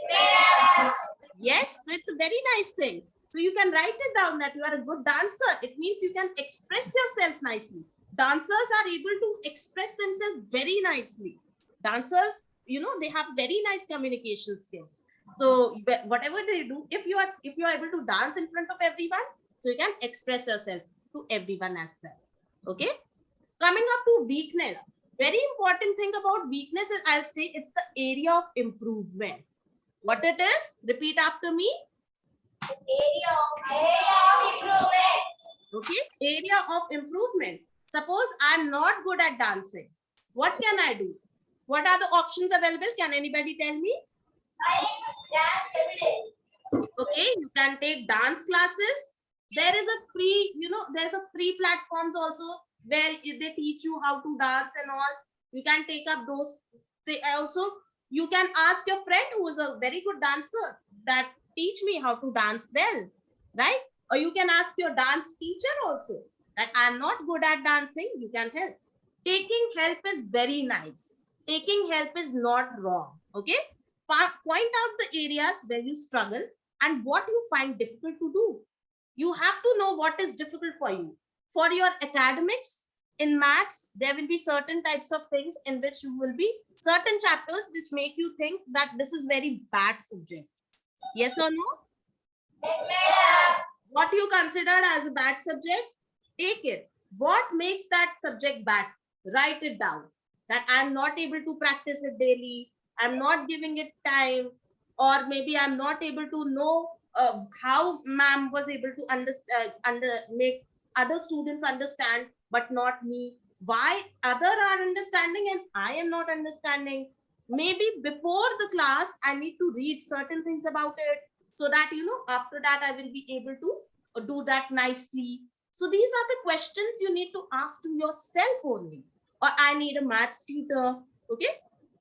Speaker 2: madam.
Speaker 1: Yes, so it's a very nice thing. So you can write it down that you are a good dancer. It means you can express yourself nicely. Dancers are able to express themselves very nicely. Dancers, you know, they have very nice communication skills. So whatever they do, if you are able to dance in front of everyone, so you can express yourself to everyone as well. Okay. Coming up to weakness. Very important thing about weakness is, I'll say, it's the area of improvement. What it is? Repeat after me.
Speaker 2: Area of improvement.
Speaker 1: Okay, area of improvement. Suppose I'm not good at dancing. What can I do? What are the options available? Can anybody tell me?
Speaker 2: I dance every day.
Speaker 1: Okay, you can take dance classes. There is a free, you know, there's a free platforms also where they teach you how to dance and all. You can take up those. They also, you can ask your friend who is a very good dancer that teach me how to dance well, right? Or you can ask your dance teacher also that I'm not good at dancing, you can help. Taking help is very nice. Taking help is not wrong. Okay. Point out the areas where you struggle and what you find difficult to do. You have to know what is difficult for you. For your academics, in maths, there will be certain types of things in which you will be certain chapters which make you think that this is very bad subject. Yes or no?
Speaker 2: Yes, madam.
Speaker 1: What you consider as a bad subject, take it. What makes that subject bad? Write it down. That I'm not able to practice it daily. I'm not giving it time, or maybe I'm not able to know how ma'am was able to make other students understand, but not me. Why other are understanding and I am not understanding? Maybe before the class, I need to read certain things about it so that, you know, after that I will be able to do that nicely. So these are the questions you need to ask to yourself only. Or I need a maths tutor. Okay.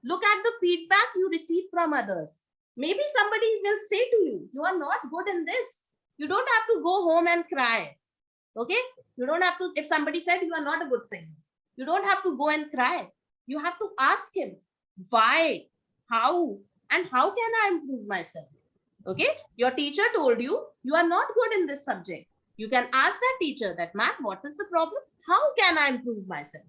Speaker 1: Look at the feedback you receive from others. Maybe somebody will say to you, you are not good in this. You don't have to go home and cry. Okay. You don't have to, if somebody said you are not a good singer, you don't have to go and cry. You have to ask him why, how, and how can I improve myself? Okay. Your teacher told you, you are not good in this subject. You can ask that teacher that, ma'am, what is the problem? How can I improve myself?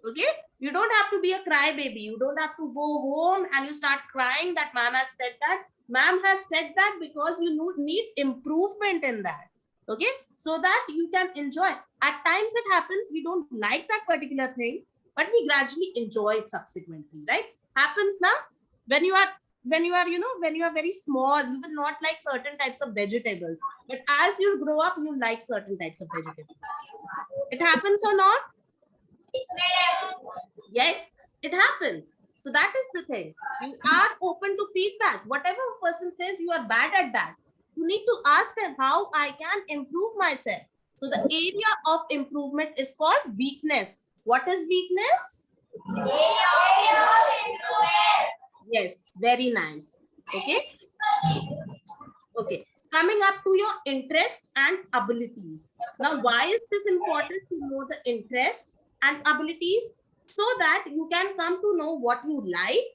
Speaker 1: Okay. You don't have to be a crybaby. You don't have to go home and you start crying that ma'am has said that. Ma'am has said that because you need improvement in that. Okay. So that you can enjoy. At times it happens, we don't like that particular thing, but we gradually enjoy it subsequently, right? Happens now when you are you know, when you are very small, you will not like certain types of vegetables, but as you grow up, you like certain types of vegetables. It happens or not?
Speaker 2: Yes, madam.
Speaker 1: Yes, it happens. So that is the thing. You are open to feedback. Whatever a person says you are bad at that, you need to ask them how I can improve myself. So the area of improvement is called weakness. What is weakness?
Speaker 2: Area of improvement.
Speaker 1: Yes, very nice. Okay. Okay. Coming up to your interest and abilities. Now, why is this important to know the interest and abilities? So that you can come to know what you like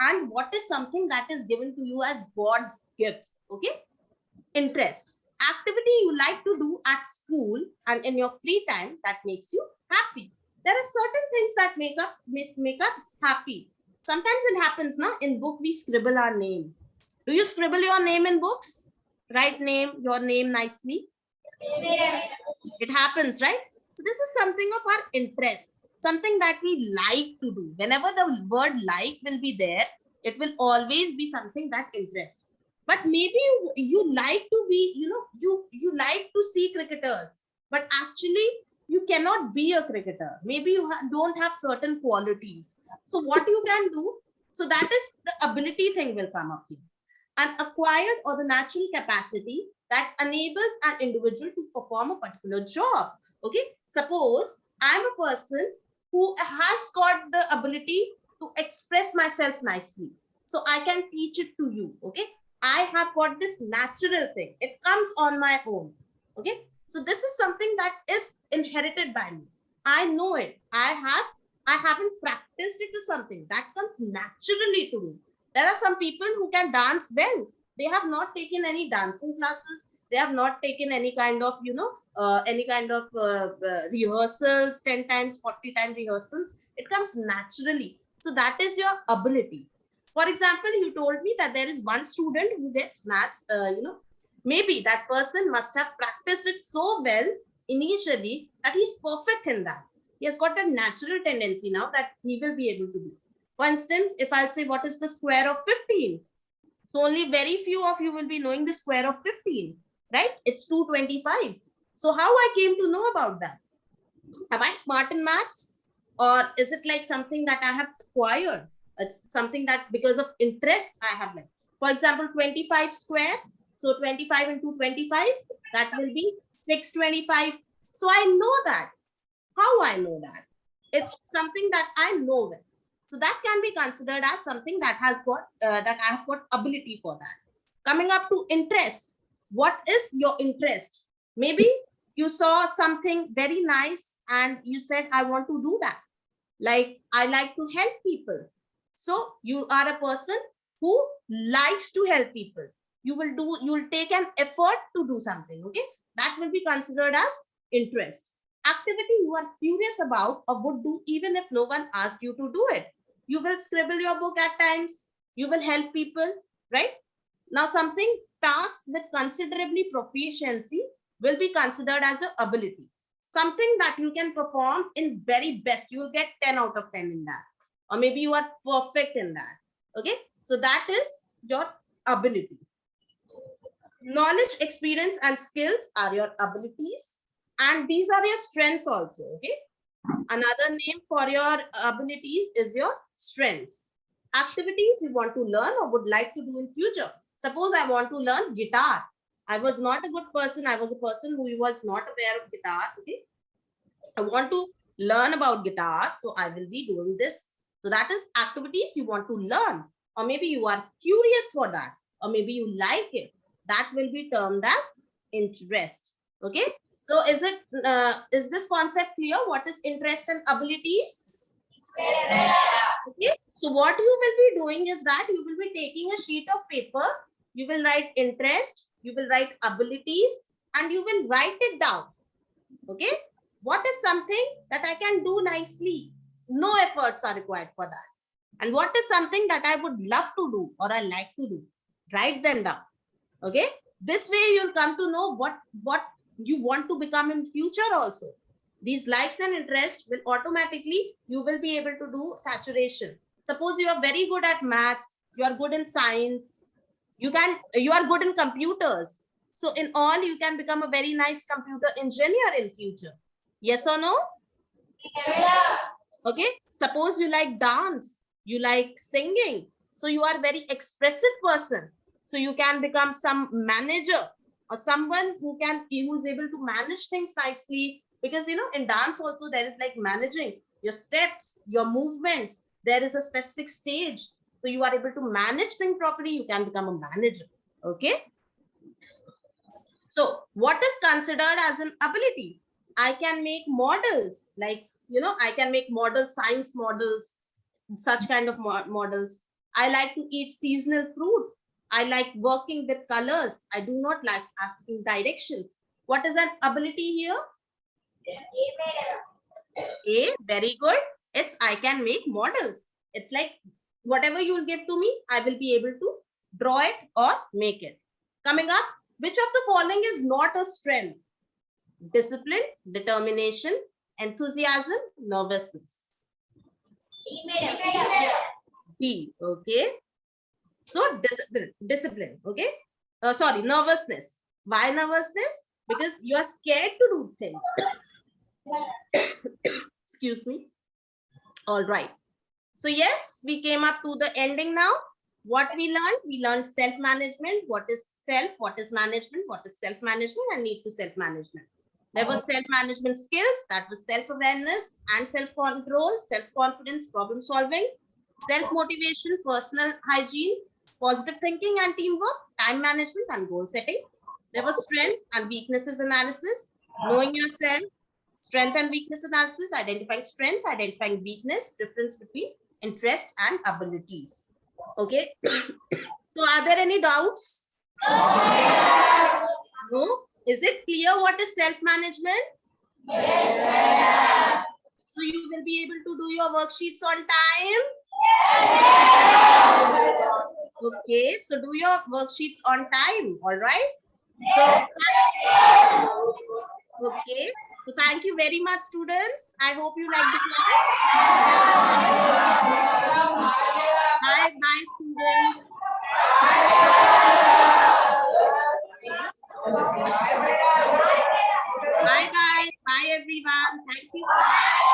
Speaker 1: and what is something that is given to you as God's gift. Okay. Interest. Activity you like to do at school and in your free time that makes you happy. There are certain things that make us happy. Sometimes it happens now in book we scribble our name. Do you scribble your name in books? Write your name nicely.
Speaker 2: Yes, madam.
Speaker 1: It happens, right? So this is something of our interest, something that we like to do. Whenever the word like will be there, it will always be something that interests. But maybe you like to be, you know, you like to see cricketers, but actually you cannot be a cricketer. Maybe you don't have certain qualities. So what you can do, so that is the ability thing will come up here. An acquired or the natural capacity that enables an individual to perform a particular job. Okay, suppose I'm a person who has got the ability to express myself nicely, so I can teach it to you. Okay, I have got this natural thing, it comes on my own. Okay, so this is something that is inherited by me. I know it. I haven't practiced it, to something that comes naturally to me. There are some people who can dance well. They have not taken any dancing classes. They have not taken any kind of, rehearsals, 10 times, 40 times rehearsals. It comes naturally. So that is your ability. For example, you told me that there is one student who gets maths, maybe that person must have practiced it so well initially that he's perfect in that. He has got a natural tendency now that he will be able to do. For instance, if I'll say what is the square of 15, so only very few of you will be knowing the square of 15, right? It's 225. So how I came to know about that? Am I smart in maths? Or is it like something that I have acquired? It's something that because of interest I have like. For example, 25 square. So 25 into 25, that will be 625. So I know that. How I know that? It's something that I know well. So that can be considered as something that has got that I have got ability for that. Coming up to interest, what is your interest? Maybe you saw something very nice and you said, I want to do that. Like, I like to help people. So you are a person who likes to help people. You will take an effort to do something. Okay, that will be considered as interest. Activity you are curious about or would do even if no one asked you to do it. You will scribble your book at times. You will help people, right? Now, something tasked with considerably proficiency will be considered as an ability. Something that you can perform in very best. You will get 10 out of 10 in that. Or maybe you are perfect in that. Okay, so that is your ability. Knowledge, experience, and skills are your abilities. And these are your strengths also. Okay, another name for your abilities is your strengths. Activities you want to learn or would like to do in future. Suppose I want to learn guitar. I was not a good person. I was a person who was not aware of guitar. Okay, I want to learn about guitar, so I will be doing this. So that is activities you want to learn, or maybe you are curious for that, or maybe you like it. That will be termed as interest. Okay, so is this concept clear? What is interest and abilities? Okay, so what you will be doing is that you will be taking a sheet of paper, you will write interest, you will write abilities, and you will write it down. Okay, what is something that I can do nicely? No efforts are required for that. And what is something that I would love to do or I like to do? Write them down. Okay, this way you'll come to know what you want to become in future also. These likes and interests will automatically, you will be able to do saturation. Suppose you are very good at maths, you are good in science, you are good in computers. So in all, you can become a very nice computer engineer in future. Yes or no? Okay, suppose you like dance, you like singing, so you are very expressive person, so you can become some manager or someone who's able to manage things nicely, because in dance also there is like managing your steps, your movements. There is a specific stage, so you are able to manage things properly, you can become a manager. Okay, so what is considered as an ability? I can make models, like I can make models, science models, such kind of models. I like to eat seasonal fruit. I like working with colors. I do not like asking directions. What is an ability here? A, very good. It's I can make models. It's like whatever you will give to me, I will be able to draw it or make it. Coming up, which of the following is not a strength? Discipline, determination, enthusiasm, nervousness. D. Okay. So discipline. Okay. Sorry, nervousness. Why nervousness? because you are scared to do things. Excuse me. All right. So yes, we came up to the ending now. What we learned self-management. What is self? What is management? What is self-management and need to self-management. There was self-management skills, that was self-awareness and self-control, self-confidence, problem solving, self-motivation, personal hygiene, positive thinking and teamwork, time management and goal setting. There was strength and weaknesses analysis, knowing yourself, strength and weakness analysis, identifying strength, identifying weakness, difference between interest and abilities. Okay. So are there any doubts? No? Is it clear what is self-management?
Speaker 2: Yes.
Speaker 1: So you will be able to do your worksheets on time? Okay, so do your worksheets on time, all right? So, okay, so thank you very much, students. I hope you like the class. Bye, bye, students. Bye, bye, bye, everyone. Thank you so much.